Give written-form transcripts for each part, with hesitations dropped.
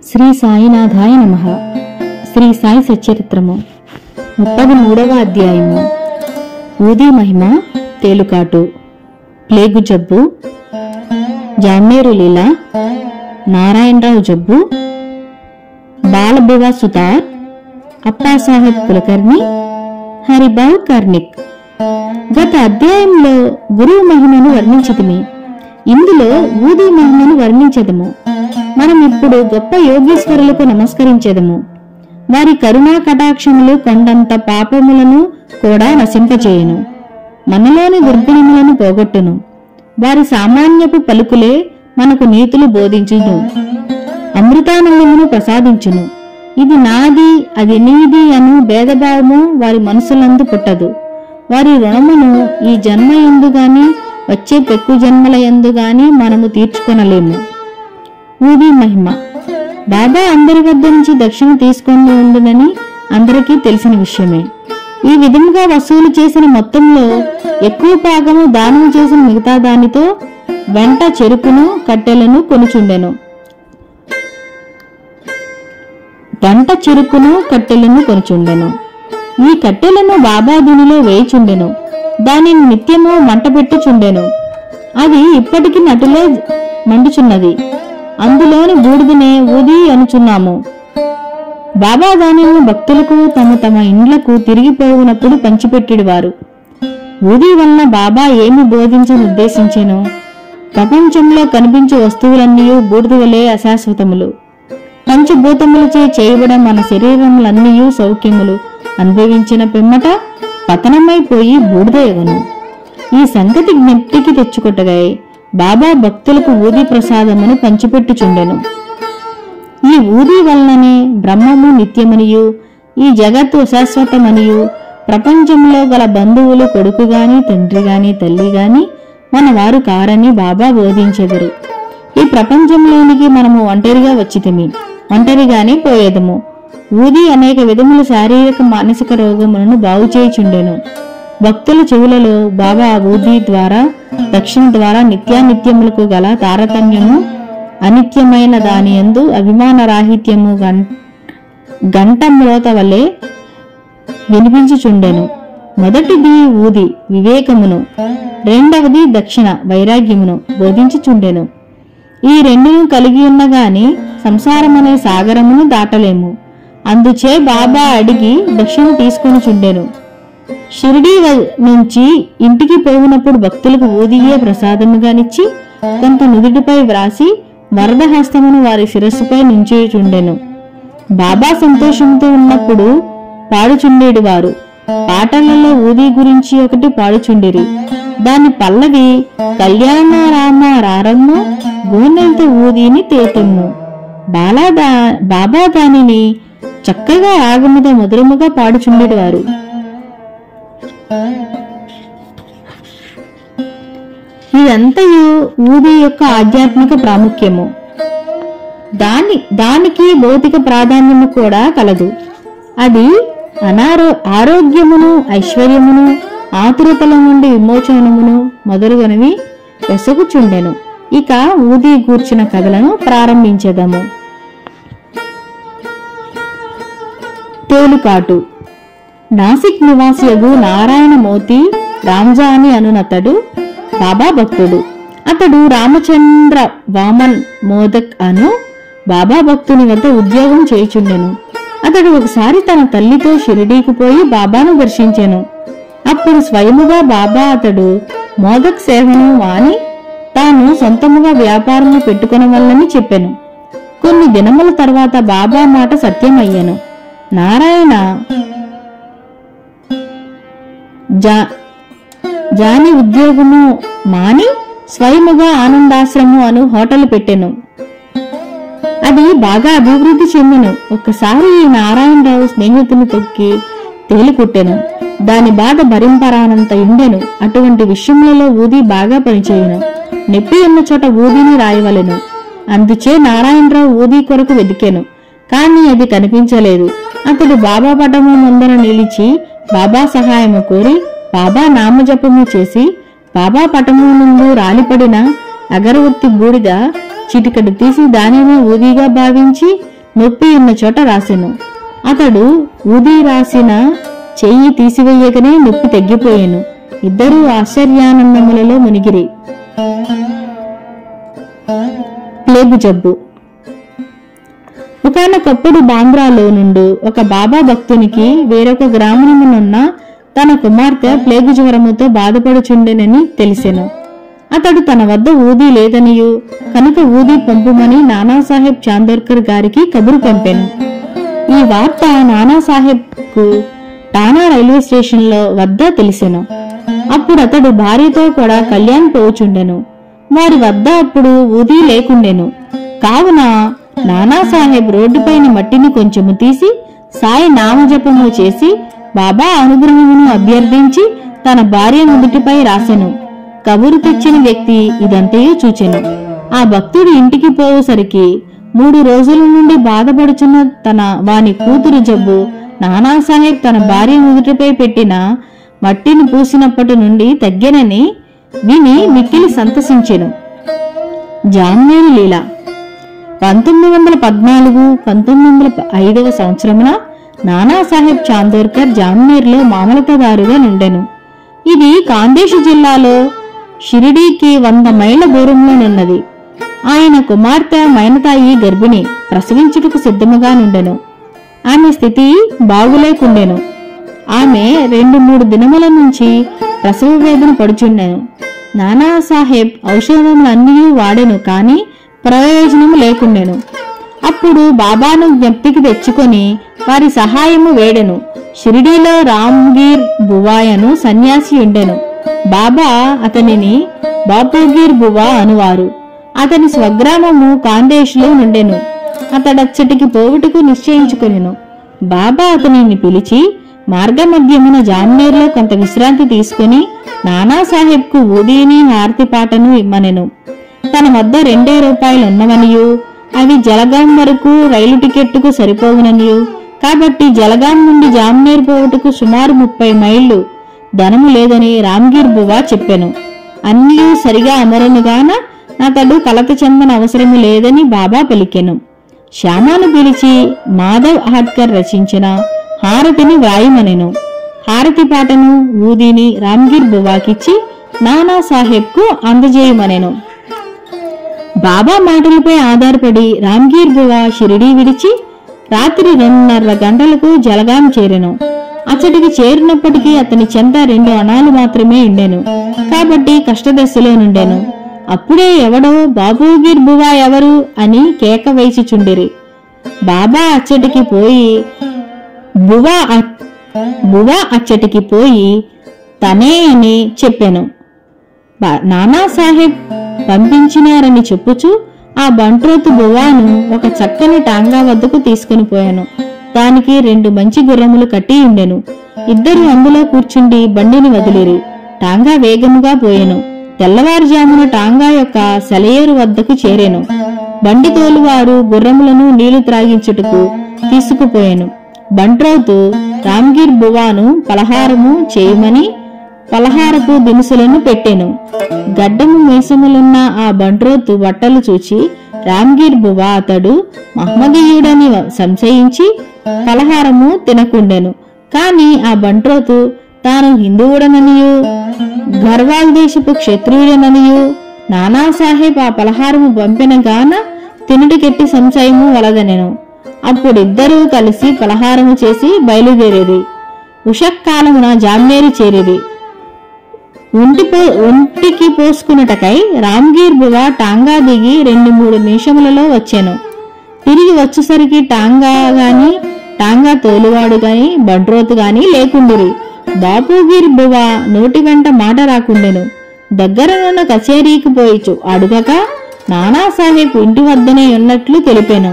శ్రీ సాయినాథాయ నమః. శ్రీ సాయి సచ్చరిత్రము 33వ అధ్యాయము. ఊదీ మహిమ, తేలుకాటు, ప్లేగు జబ్బు, జామేరు లీల, నారాయణరావు జబ్బు, బాలబువా సుతార్, అప్పాసాహెబ్ కులకర్ణి, హరిబాబు కార్నిక్. గత అధ్యాయంలో గురువు మహిమను వర్ణించితిమి. ఇందులో ఊదీ మహిమను వర్ణించదము. మనం ఇప్పుడు గొప్ప యోగీశ్వరులకు నమస్కరించెదము. వారి కరుణా కటాక్షములు కొండంత పాపములను కూడా నశింపచేయును, మనలోని దుర్గుణములను పోగొట్టును. వారి సామాన్యపు పలుకులే మనకు నీతులు బోధించును, అమృతానందమును ప్రసాదించును. ఇది నాది, అది నీది అను భేదభావము వారి మనసులందు పుట్టదు. వారి రుణమును ఈ జన్మ యందు గాని వచ్చే పెక్కు జన్మల యందు గాని మనము తీర్చుకొనలేము. ఊదీ మహిమ. బాబా అందరి వద్ద నుంచి దక్షిణ తీసుకొని ఉండునని అందరికీ తెలిసిన విషయమే. ఈ విధముగా వసూలు చేసిన మొత్తంలో ఎక్కువ భాగము దానము చేసిన మిగతా దానితో వెంట చెరుకును కట్టెలను కొనుచుండెను. ఈ కట్టెలను బాబా దునిలో వేయిచుండెను. దానిని నిత్యము మంట పెట్టుచుండెను. అది ఇప్పటికి నటులే మండుచున్నది. అందులోని బూడిదనే ఊదీ అనుచున్నాము. బాబా దానిని భక్తులకు తమ తమ ఇండ్లకు తిరిగిపోయినప్పుడు పంచిపెట్టిడివారు. ఊదీ వలన బాబా ఏమి బోధించనుద్దేశించెను? ప్రపంచంలో కనిపించే వస్తువులన్నీ బూడిద వలె అశాశ్వతములు. పంచభూతములచే చేయబడిన మన శరీరములన్నీ సౌఖ్యములు అనుభవించిన పిమ్మట పతనమైపోయి బూడిదయగును. ఈ సంగతి జ్ఞప్తికి తెచ్చుకొట్టగాయి బాబా భక్తులకు ఊదీ ప్రసాదమును పంచిపెట్టుచుండెను. ఈ ఊదీ వలననే బ్రహ్మము నిత్యమనియు, ఈ జగత్తు అశాశ్వతమనియు, ప్రపంచంలో గల బంధువులు కొడుకు గాని తండ్రి గాని తల్లి గాని మన వారు కారని బాబా బోధించెదరు. ఈ ప్రపంచంలోనికి మనము ఒంటరిగా వచ్చితిమి, ఒంటరిగానే పోయేదము. ఊదీ అనేక విధముల శారీరక మానసిక రోగములను బాగు చేయుచుండెను. భక్తుల చెవులలో బాబా ఊదీ ద్వారా దక్షిణ ద్వారా నిత్యానిత్యములకు గల తారతమ్యము, అనిత్యమైన దాని యందు అభిమాన రాహిత్యము గంట మ్రోత వలె వినిపించుచుండెను. మొదటిది ఊదీ వివేకమును, రెండవది దక్షిణ వైరాగ్యమును బోధించుచుండెను. ఈ రెండును కలిగి ఉన్నగాని సంసారమనే సాగరమును దాటలేము. అందుచే బాబా అడిగి దక్షిణ తీసుకొని చుండెను. షిరిడీ నుంచి ఇంటికి పోయినప్పుడు భక్తులకు ఊదియే ప్రసాదముగానిచ్చి కొంత నుదుటిపై వ్రాసి వరదహస్తమును వారి శిరస్సుపై నుంచేయుచుండెను. బాబా సంతోషంతో ఉన్నప్పుడు పాడుచుండేడు వారు. పాటలలో ఊదీ గురించి ఒకటి పాడుచుండిరి. దాని పల్లవి కళ్యాణ రామ రారమ్మ గోనెలతో ఊదీని తేతమ్ము. బాబా దానిని చక్కగా రాగముతో మధురముగా పాడుచుండేవారు. ఇదంతయు ఊదీ యొక్క ఆధ్యాత్మిక ప్రాముఖ్యము. దానికి భౌతిక ప్రాధాన్యము కూడా కలదు. అది ఆరోగ్యమును, ఐశ్వర్యమును, ఆతురతల నుండి విమోచనమును మొదలుగొనవి వెసగుచుండెను. ఇక ఊదీ గూర్చిన కథలను ప్రారంభించెదము. తేలుకాటు. నాసిక్ నివాసియగు నారాయణ మోతి రామ్జాని అనునతడు బాబా భక్తుడు. అతడు రామచంద్ర వామన్ మోదక్ అను బాబా భక్తుని వద్ద ఉద్యోగం చేయుచుండెను. అతడు ఒకసారి తన తల్లితో షిరిడీకి పోయి బాబాను దర్శించెను. అప్పుడు స్వయముగా బాబా అతడు మోదక్ సేవను మాని తాను సొంతముగా వ్యాపారము పెట్టుకొనవల్లని చెప్పెను. కొన్ని దినముల తర్వాత బాబా మాట సత్యమయ్యెను. నారాయణ జాని ఉద్యోగము మాని స్వయముగా ఆనందాశ్రము అను హోటల్ పెట్టెను. అది బాగా అభివృద్ధి చెందెను. ఒక్కసారి ఈ నారాయణరావు స్నేహితుని తొక్కి తేలికుట్టెను. దాని బాధ భరింపరానంత ఉండెను. అటువంటి విషయములలో ఊదీ బాగా పనిచేయును. నొప్పి ఉన్న చోట ఊదీని రాయవలెను. అందుచే నారాయణరావు ఊదీ కొరకు వెదికెను. కాని అది కనిపించలేదు. అతడు బాబా పటము ముందర నిలిచి బాబా సహాయము కోరి బాబా నామజపము చేసి బాబా పటము ముందు రాలిపడిన అగరవత్తి బూడిద చిటికడు తీసి దానిని ఊదిగా భావించి నొప్పి ఉన్న చోట రాసెను. అతడు ఊది రాసిన చెయ్యి తీసివేయగానే నొప్పి తగ్గిపోయెను. ఇద్దరూ ఆశ్చర్యానందములలో మునిగిరి. ప్లేగు జబ్బు. ఒకనొకప్పుడు బాంద్రాలో నుండి ఒక బాబా భక్తునికి వేరొక గ్రామమునున్న తన కుమార్తె ప్లేగు జ్వరముతో బాధపడుచుండెనని తెలిసెను. అతడు తన వద్ద ఊది లేదనియు కనుక ఊది పంపుమని నానాసాహెబ్ చాందోర్కర్ గారికి కబురు పంపెను. ఈ వార్త నానాసాహెబ్ కు టానా రైల్వే స్టేషన్లో వద్ద తెలిసెను. అప్పుడు అతడు భార్యతో కూడా కళ్యాణ్ పోవుచుండెను. వారి వద్ద అప్పుడు ఊది లేకుండెను. కావున నానాసాహెబ్ రోడ్డుపైన మట్టిని కొంచెము తీసి సాయి నామజపము చేసి బాబా అనుగ్రహమును అభ్యర్థించి తన భార్య నుదుటిపై రాసెను. కబురు తెచ్చిన వ్యక్తి ఇదంతయూ చూచెను. ఆ భక్తుడు ఇంటికి పోవుసరికి 3 రోజుల నుండి బాధపడుచున్న వాని కూతురు జబ్బు నానాసాహెబ్ తన భార్య నుదుటిపై పెట్టిన మట్టిని పూసినప్పటి నుండి తగ్గెనని విని మిక్కిలి సంతసించెను. జామ్నేర్ లీల. 1914-1905 సంవత్సరమున నానాసాహెబ్ చాందోర్కర్ జామ్నేర్లో మామలతదారుగా నుండెను. ఇది ఖాందేశ్ జిల్లాలో షిరిడీకి 100 మైళ్ల దూరంలోనున్నది. ఆయన కుమార్తె మైనతాయి గర్భిణి, ప్రసవించుటకు సిద్ధముగా నుండెను. ఆమె స్థితి బాగులేకుండెను. ఆమె 2-3 దినముల నుంచి ప్రసవ వేదన పడుచుండెను. నానాసాహెబ్ ఔషధములన్నీ వాడెను, కాని ప్రయోజనము లేకుండెను. అప్పుడు బాబాను జ్ఞప్తికి తెచ్చుకొని వారి సహాయము వేడెను. షిరిడీలో రామ్గీర్ బువాయను సన్యాసి ఉండెను. బాబా అతనిని బాపూగీర్ బువా అనువారు. అతని స్వగ్రామము ఖాందేశ్లో నుండెను. అతడచ్చటికి పోవుటకు నిశ్చయించుకొనెను. బాబా అతనిని పిలిచి మార్గమధ్యమున జామ్నేర్లో కొంత విశ్రాంతి తీసుకుని నానాసాహెబ్కు ఊదీని హారతి పాటను ఇమ్మనెను. తన వద్ద 2 రూపాయలు ఉన్నవనియు అవి జలగాం వరకు రైలు టికెట్టుకు సరిపోవుననియు కాబట్టి జలగాం నుండి జామ్నేర్ పోవుటకు సుమారు 30 మైళ్లు ధనము లేదని రామ్గీర్ బువా చెప్పెను. అన్నీ సరిగా అమరనుగాన అతడు కలత చెందన అవసరము లేదని బాబా పలికెను. శ్యామాను పిలిచి మాధవ్ హాడ్కర్ రచించిన హారతిని వ్రాయమనెను. హారతి పాటను ఊదిని రామ్గీర్ బువాకిచ్చి నానాసాహెబ్కు అందజేయమనెను. బాబా మాటలపై ఆధారపడి రామ్గీర్ బువా షిరిడీ విడిచి రాత్రి 2:30 గంటలకు జలగాం చేరెను. అచ్చటికి చేరినప్పటికీ అతని చెంత 2 అణాలు మాత్రమే ఉండెను. కాబట్టి కష్టదశలో నుండెను. అప్పుడే ఎవడో బాపూగీర్ బువా ఎవరు అని కేక వేసిచుండిరి. బాబా అచ్చటికి పోయి బువా అచ్చటికి పోయి తనే అని చెప్పెను. నానాసాహెబ్ పంపించినారని చెప్పుచు ఆ బంట్రోతు బువాను ఒక చక్కని టాంగా వద్దకు తీసుకుని పోయాను. దానికి 2 మంచి గుర్రములు కట్టి ఉండెను. ఇద్దరు అందులో కూర్చుండి బండిని వదిలిరి. టాంగా వేగముగా పోయెను. తెల్లవారుజామున టాంగా యొక్క సెలయేరు వద్దకు చేరెను. బండి తోలువారు గుర్రములను నీళ్లు త్రాగించుటకు తీసుకుపోయెను. బంట్రోతు రామ్గీర్ బువాను పలహారము చేయమని పలహారపు దినుసులను పెట్టెను. గడ్డము మీసములున్న ఆ బంట్రోతు బట్టలు చూచి రామ్గీర్ బువా అతడు మహమ్మదీయుడని సంశయించి పలహారము తినకుండెను. కాని ఆ బంట్రోతు తాను హిందువుడననియు గర్వాల్ దేశపు క్షత్రియుడననియు నానాసాహెబ్ ఆ పలహారము పంపిన గాన తినుటికెట్టి సంశయము వలదనెను. అప్పుడిద్దరూ కలిసి పలహారము చేసి బయలుదేరేది. ఉషక్కాలమున జామ్నేరు చేరేది. ఒంటికి పోసుకున్నటకై రామ్గీర్ బువా టాంగా దిగి 2-3 నిమిషములలో వచ్చాను. తిరిగి వచ్చేసరికి టాంగా తోలువాడు గాని బంట్రోతు గాని లేకుండిరి. బాపూగీర్ బువా నోటి వెంట మాట రాకుండెను. దగ్గరనున్న కచేరీకి పోయిచు అడుగక నానాసాహెబ్ ఇంటి వద్దనే ఉన్నట్లు తెలిపాను.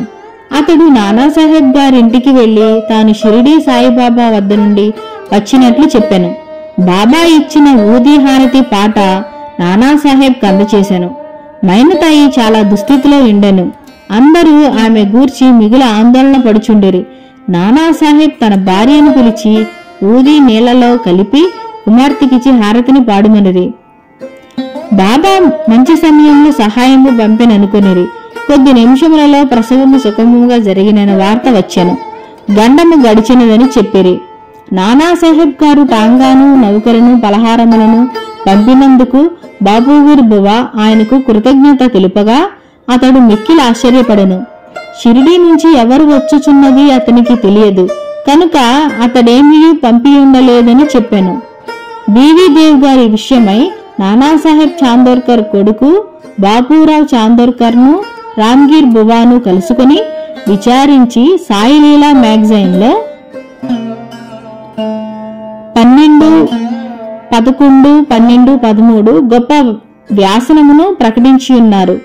అతడు నానాసాహెబ్ గారింటికి వెళ్లి తాను షిరిడీ సాయిబాబా వద్ద నుండి వచ్చినట్లు చెప్పాను. బాబా ఇచ్చిన ఊదీ హారతి పాట నానాసాహెబ్ అందచేశాను. మైనతాయి చాలా దుస్థితిలో ఉండెను. అందరూ ఆమె గూర్చి మిగుల ఆందోళన పడుచుండిరి. నానాసాహెబ్ తన భార్యను పిలిచి ఊదీ నీళ్లలో కలిపి కుమార్తెకిచ్చి హారతిని పాడుమనిరి. బాబా మంచి సమయంలో సహాయము పంపెననుకొనిరి. కొద్ది నిమిషములలో ప్రసవము సుఖముగా జరిగిన వార్త వచ్చెను. గండము గడిచినదని చెప్పిరి. నానాసాహెబ్ గారు టాంగాను నౌకలను పలహారములను పంపినందుకు బాబూగీర్ బువా ఆయనకు కృతజ్ఞత తెలుపగా అతడు మిక్కిలి ఆశ్చర్యపడెను. షిరిడీ నుంచి ఎవరు వచ్చుచున్నది అతనికి తెలియదు కనుక అతడేమీ పంపియుండలేదని చెప్పాను. బీవీ దేవ్ గారి విషయమై నానాసాహెబ్ చాందోర్కర్ కొడుకు బాపూరావు చాందోర్కర్ను రామ్గీర్ బువాను కలుసుకుని విచారించి సాయిలీలా మ్యాగజైన్లో 12, 11, 12, 13 గొప్ప వ్యాసనమును ప్రకటించి ఉన్నారు.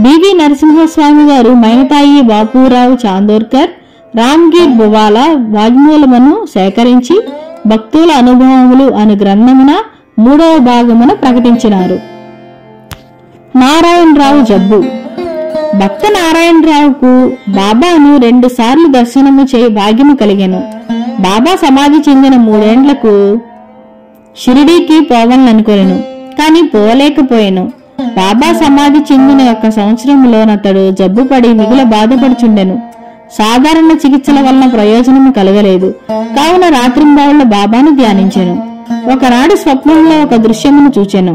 బివి నరసింహస్వామి గారు మైనతాయి బాపూరావు చాందోర్కర్ రామ్గీర్ బువాల వాజ్మూలమును సేకరించి భక్తుల అనుభవములు అను గ్రంథమున 3వ భాగమున ప్రకటించినారు. నారాయణరావు జబ్బు. భక్త నారాయణరావుకు బాబాను 2 సార్లు దర్శనము చేయి భాగ్యము కలిగెను. బాబా సమాధి చెందిన 3 ఏండ్లకు షిరిడీకి పోవాలనుకొనెను, కాని పోలేకపోయాను. బాబా సమాధి చెందిన 1 సంవత్సరములోనతడు జబ్బుపడి మిగుల బాధపడుచుండెను. సాధారణ చికిత్సల వలన ప్రయోజనము కలగలేదు. కావున రాత్రింబావుళ్ల బాబాను ధ్యానించెను. ఒకనాడు స్వప్నంలో ఒక దృశ్యమును చూచెను.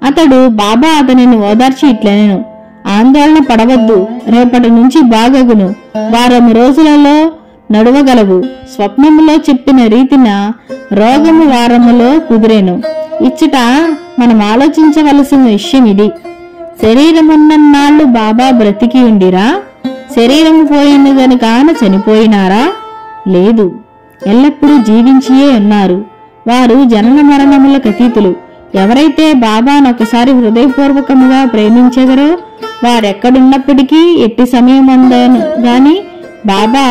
అతడు బాబా అతనిని ఓదార్చి ఇట్లనెను, ఆందోళన పడవద్దు, రేపటి నుంచి బాగగును, 10 రోజులలో నడువగలవు. స్వప్నములో చెప్పిన రీతిన రోగము వారములో కుదిరేను. ఇచ్చట మనం ఆలోచించవలసిన విషయం ఇది. శరీరమున్నన్నాళ్లు బాబా బ్రతికి ఉండిరా? శరీరము పోయినదని కాన చనిపోయినారా? లేదు, ఎల్లప్పుడూ జీవించియే ఉన్నారు. వారు జనన మరణములకు అతీతులు. ఎవరైతే బాబాను ఒకసారి హృదయపూర్వకముగా ప్రేమించెదరో వారెక్కడున్నప్పటికీ ఎట్టి సమయమందను గాని బాబా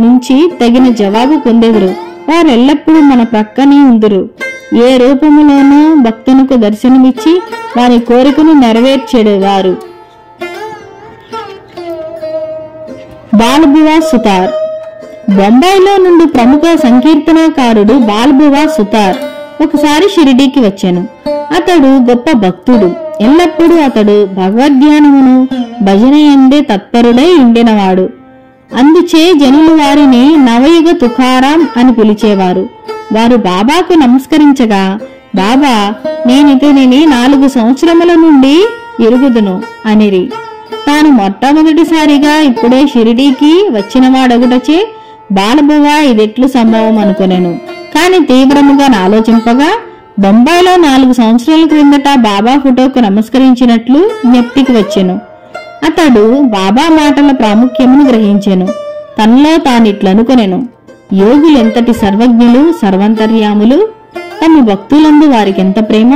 నుంచి తగిన జవాబు పొందెదరు. వారెల్లప్పుడూ మన ప్రక్కనే ఉందురు. ఏ రూపములోనూ భక్తునికి దర్శనమిచ్చి వారి కోరికను నెరవేర్చేవారు. బాల్బువా సుతార్. బొంబాయిలో నుండి ప్రముఖ సంకీర్తనకారుడు బాల్బువా సుతార్ ఒకసారి షిరిడీకి వచ్చాను. అతడు గొప్ప భక్తుడు. ఎల్లప్పుడూ అతడు భగవద్ధ్యానమును భజన ఎందే తత్పరుడై ఉండినవాడు. అందుచే జనులు వారిని నవయుగ తుకారాం అని పిలిచేవారు. వారు బాబాకు నమస్కరించగా బాబా, నేనితనిని 4 సంవత్సరముల నుండి ఎరుగుదును అనిరి. తాను మొట్టమొదటిసారిగా ఇప్పుడే షిరిడీకి వచ్చినవాడొకటచే బాలబువా ఇదెట్లు సంభవం అనుకొనెను. కాని తీవ్రముగా ఆలోచింపగా బొంబాయిలో 4 సంవత్సరాల క్రిందట బాబా ఫోటోకు నమస్కరించినట్లు జ్ఞప్తికి వచ్చెను. అతడు బాబా మాటల ప్రాముఖ్యమును గ్రహించెను. తనలో తానిట్లనుకొనెను, యోగులెంతటి సర్వజ్ఞులు, సర్వంతర్యాములు, తమ భక్తులందు వారికెంత ప్రేమ.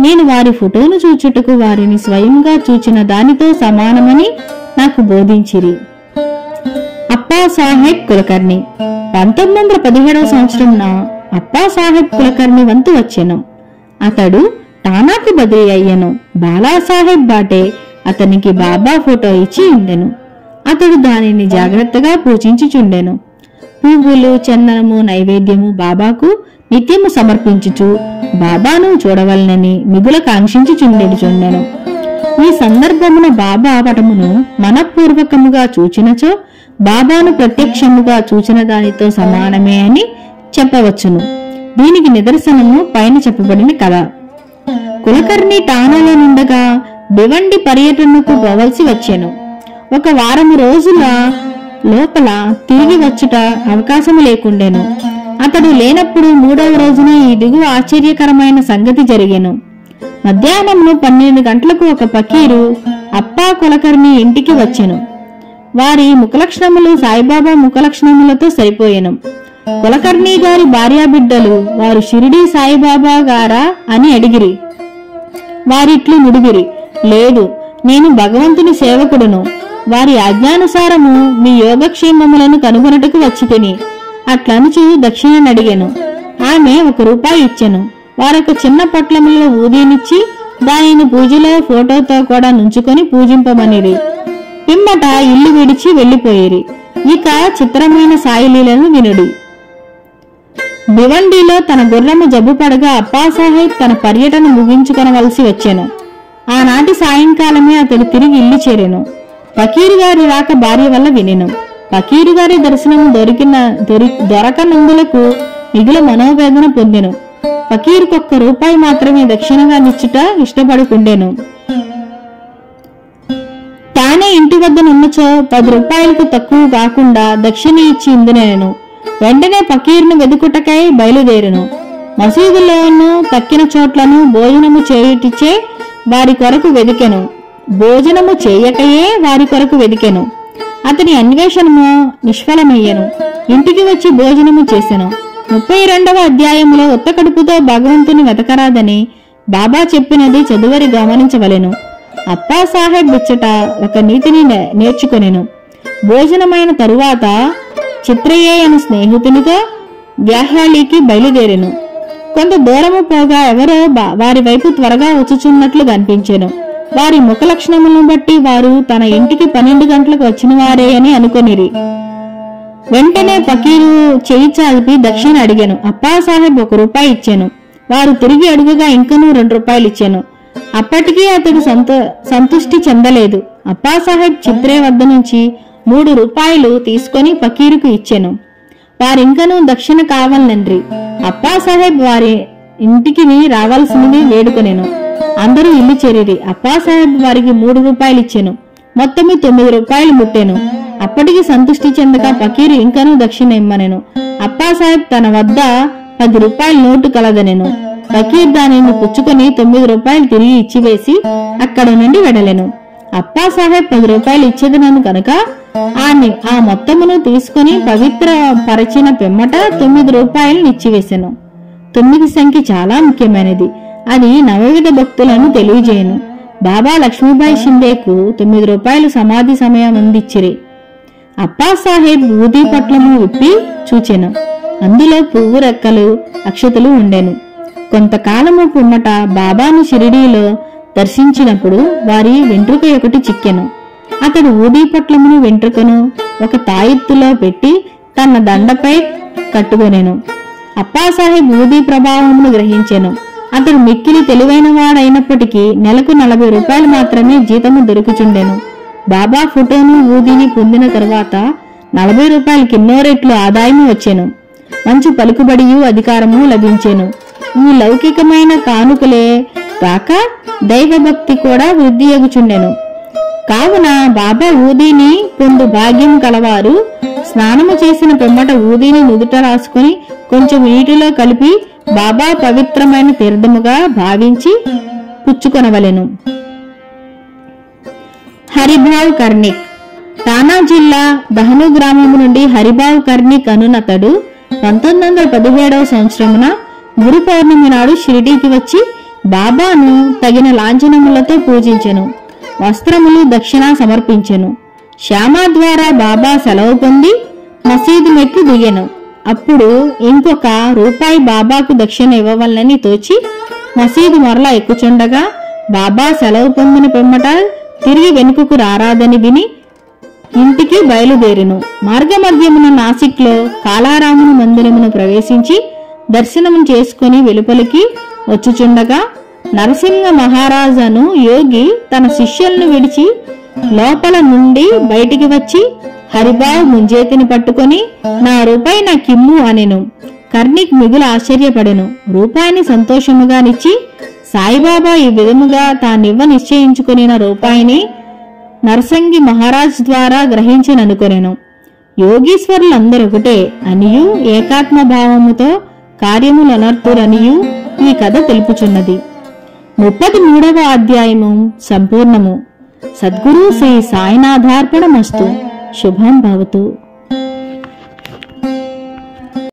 నేను వారి ఫోటోను చూచుటకు వారిని స్వయంగా చూచిన దానితో సమానమని నాకు బోధించిరి. అప్పాసాహెబ్ కులకర్ణి. 1917వ సంవత్సరంన అప్పాసాహెబ్ కులకర్ణి వంతు వచ్చెను. అతడు టానాకు బదిలీ అయ్యెను. బాలాసాహెబ్ బాటే అతనికి బాబా ఫోటో ఇచ్చి ఉండెను. అతడు దానిని జాగ్రత్తగా పూజించుచుండెను. పువ్వులు, చందనము, నైవేద్యము బాబాకు నిత్యము సమర్పించుచు బాబాను చూడవలనని మిగుల కాంక్షించుచుండెను. ఈ సందర్భమున బాబా పటమును మనపూర్వకముగా చూచినచో బాబాను ప్రత్యక్షముగా చూచిన దానితో సమానమే అని చెప్పవచ్చును. దీనికి నిదర్శనము పైన చెప్పబడిన కథ. కులకర్ణి టానాలో నుండగా భివండి పర్యటనకు పోవలసి వచ్చెను. 1 వారము రోజుల లోపల తిరిగి వచ్చుట అవకాశము లేకుండెను. అతడు లేనప్పుడు 3వ రోజున ఈ దిగువ ఆశ్చర్యకరమైన సంగతి జరిగెను. మధ్యాహ్నమును 12 గంటలకు ఒక పకీరు అప్పా కులకర్ణి ఇంటికి వచ్చెను. వారి ముఖలక్షణములు సాయిబాబా ముఖలక్షణములతో సరిపోయెను. కులకర్ణి గారి భార్యాబిడ్డలు వారు షిరిడీ సాయిబాబా గారా అని అడిగిరి. వారిట్లు నుడిగిరి, లేదు, నేను భగవంతుని సేవకుడును. వారి ఆజ్ఞానుసారము మీ యోగక్షేమములను కనుగొనటకు వచ్చి తిని అట్లనుచు దక్షిణనడిగెను. ఆమె 1 రూపాయి ఇచ్చెను. వారొక చిన్న పొట్లములో ఊదీనిచ్చి దానిని పూజలో ఫోటోతో కూడా నుంచుకొని పూజింపమనిరి. పిమ్మట ఇల్లు విడిచి వెళ్లిపోయిరి. ఇక చిత్రమైన సాయిలీలను వినుడి. భివండిలో తన గుర్రము జబ్బుపడగా అప్పాసాహెబ్ తన పర్యటన ముగించుకొనవలసి వచ్చెను. ఆనాటి సాయంకాలమే అతడు తిరిగి ఇల్లు చేరెను. ఫకీరు గారి రాక భార్య వల్ల వినెను. ఫకీరు గారి దర్శనము దొరకనందులకు మిగుల మనోవేదన పొందెను. ఫకీరుకు ₹1 మాత్రమే దక్షిణగా నిచ్చుట ఇష్టపడుకుండెను. తానే ఇంటి వద్ద నున్నచో ₹10కు తక్కువ కాకుండా దక్షిణ ఇచ్చి ఇందునేను. వెంటనే ఫకీరును వెదుకుటకై బయలుదేరెను. మసీదులోను తక్కిన చోట్లను భోజనము చేయకయే వారి కొరకు వెదికెను. అతని అన్వేషణము నిష్ఫలమయ్యెను. ఇంటికి వచ్చి భోజనము చేసెను. 32వ అధ్యాయములో ఉత్త కడుపుతో భగవంతుని వెతకరాదని బాబా చెప్పినది చదువరి గమనించవలెను. అప్పాసాహెబ్ ఇచ్చట ఒక నీతిని నేర్చుకొనెను. భోజనమైన తరువాత చిత్రయ్య అను స్నేహితునితో వ్యాహ్యాళికి బయలుదేరెను. కొంత దూరము పోగా ఎవరో వారి వైపు త్వరగా వచ్చుచున్నట్లు కనిపించెను. వారి ముఖ లక్షణములను బట్టి వారు తన ఇంటికి 12 గంటలకు వచ్చిన వారే అని అనుకొనిరి. వెంటనే ఫకీరు చేయి చాపి దక్షిణ అడిగాను. అప్పాసాహెబ్ ₹1 ఇచ్చాను. వారు తిరిగి అడుగుగా ఇంకనూ ₹2 ఇచ్చాను. అప్పటికీ అతడు సంతుష్టి చెందలేదు. అప్పాసాహెబ్ చిత్రే వద్ద నుంచి ₹3 తీసుకొని ఫకీరుకు ఇచ్చాను. వారింకనూ దక్షిణ కావాలనండ్రి. అప్పాసాహెబ్ వారి ఇంటికి రావాల్సినది వేడుకొనెను. అందరూ ఇల్లు చేరిరి. అప్పాసాహెబ్ వారికి ₹3 ఇచ్చాను. మొత్తము ₹9 ముట్టెను. అప్పటికి సంతుష్టి చెందక ఫకీరు ఇంకనూ దక్షిణ ఇమ్మనెను. అప్పాసాహెబ్ తన వద్ద ₹10 నోటు కలదనెను. ఫకీర్ దానిని పుచ్చుకొని ₹9 తిరిగి ఇచ్చివేసి అక్కడ నుండి వెడలెను. అప్పాసాహెబ్ ₹10 ఇచ్చేదనను కనుక ఆ మొత్తమును తీసుకుని పవిత్ర పరిచిన పిమ్మట ₹9 ఇచ్చివేసెను. 9 సంఖ్య చాలా ముఖ్యమైనది. అది నవవిధ భక్తులను తెలియజేయను. బాబా లక్ష్మీబాయి షిందేకు ₹9 సమాధి సమయం అందిచ్చిరి. అప్పాసాహెబ్ ఊదీ పట్లము విప్పి చూచెను. అందులో పువ్వు రెక్కలు అక్షతలు ఉండెను. కొంతకాలము పిమ్మట బాబాను షిరిడీలో దర్శించినప్పుడు వారి వెంట్రుక ఒకటి చిక్కెను. అతడు ఊదీ పట్లమును వెంట్రుకను ఒక తాయెత్తులో పెట్టి తన దండపై కట్టుకొనెను. అప్పాసాహెబ్ ఊదీ ప్రభావమును గ్రహించెను. అతడు మిక్కిలి తెలివైన వాడైనప్పటికీ నెలకు ₹40 మాత్రమే జీతము దొరుకుచుండెను. బాబా ఫోటోను ఊదీని పొందిన తరువాత ₹40 ఎన్నో రెట్లు ఆదాయము వచ్చెను. మంచి పలుకుబడియు అధికారము లభించెను. ఈ లౌకికమైన కానుకలే కాక దైవభక్తి కూడా వృద్ధి అగుచుండెను. కావున బాబా ఊదీని పొందు భాగ్యం కలవారు స్నానము చేసిన పిమ్మట ఊదీని నుదుట రాసుకుని కొంచెం నీటిలో కలిపి బాబా పవిత్రమైన తీర్థముగా భావించి పుచ్చుకొనవలెను. హరిభావ్ కర్ణిక్. తానా జిల్లా దహను గ్రామము నుండి హరిభావ్ కర్ణిక్ అనునతడు 1917వ సంవత్సరమున గురు పౌర్ణమి నాడు షిరిడీకి వచ్చి బాబాను తగిన లాంఛనములతో పూజించెను. వస్త్రములు దక్షిణ సమర్పించెను. శ్యామా ద్వారా బాబా సెలవు పొంది మసీదు మెట్లు దిగెను. అప్పుడు ఇంకొక ₹1 బాబాకు దక్షిణ ఇవ్వవలనని తోచి మసీదు మరలా ఎక్కుచుండగా బాబా సెలవు పొందిన పిమ్మట తిరిగి వెనుకకు రారాదని విని ఇంటికి బయలుదేరెను. మార్గమధ్యమున నాసిక్లో కాలారాముని మందిరమును ప్రవేశించి దర్శనము చేసుకుని వెలుపలికి వచ్చుచుండగా నరసింహ మహారాజను యోగి తన శిష్యులను విడిచి లోపల నుండి బయటికి వచ్చి హరిబాబు ముంజేతిని పట్టుకొని నా ₹1 నాకిమ్ము అనెను. కర్ణిక్ మిగులు ఆశ్చర్యపడెను. ₹1 సంతోషముగా నిచ్చి సాయిబాబా ఈ విధముగా తానివ్వ నిశ్చయించుకుని ₹1 నరసింగి మహారాజ్ ద్వారా గ్రహించననుకొనెను. యోగీశ్వరులందరొకటే అనియు ఏకాత్మ భావముతో కార్యములనర్తురనియు ఈ కథ తెలుపుచున్నది. 33వ అధ్యాయము సంపూర్ణము. సద్గురు శ్రీ సాయినాథార్పణమస్తు. శుభం భవతు.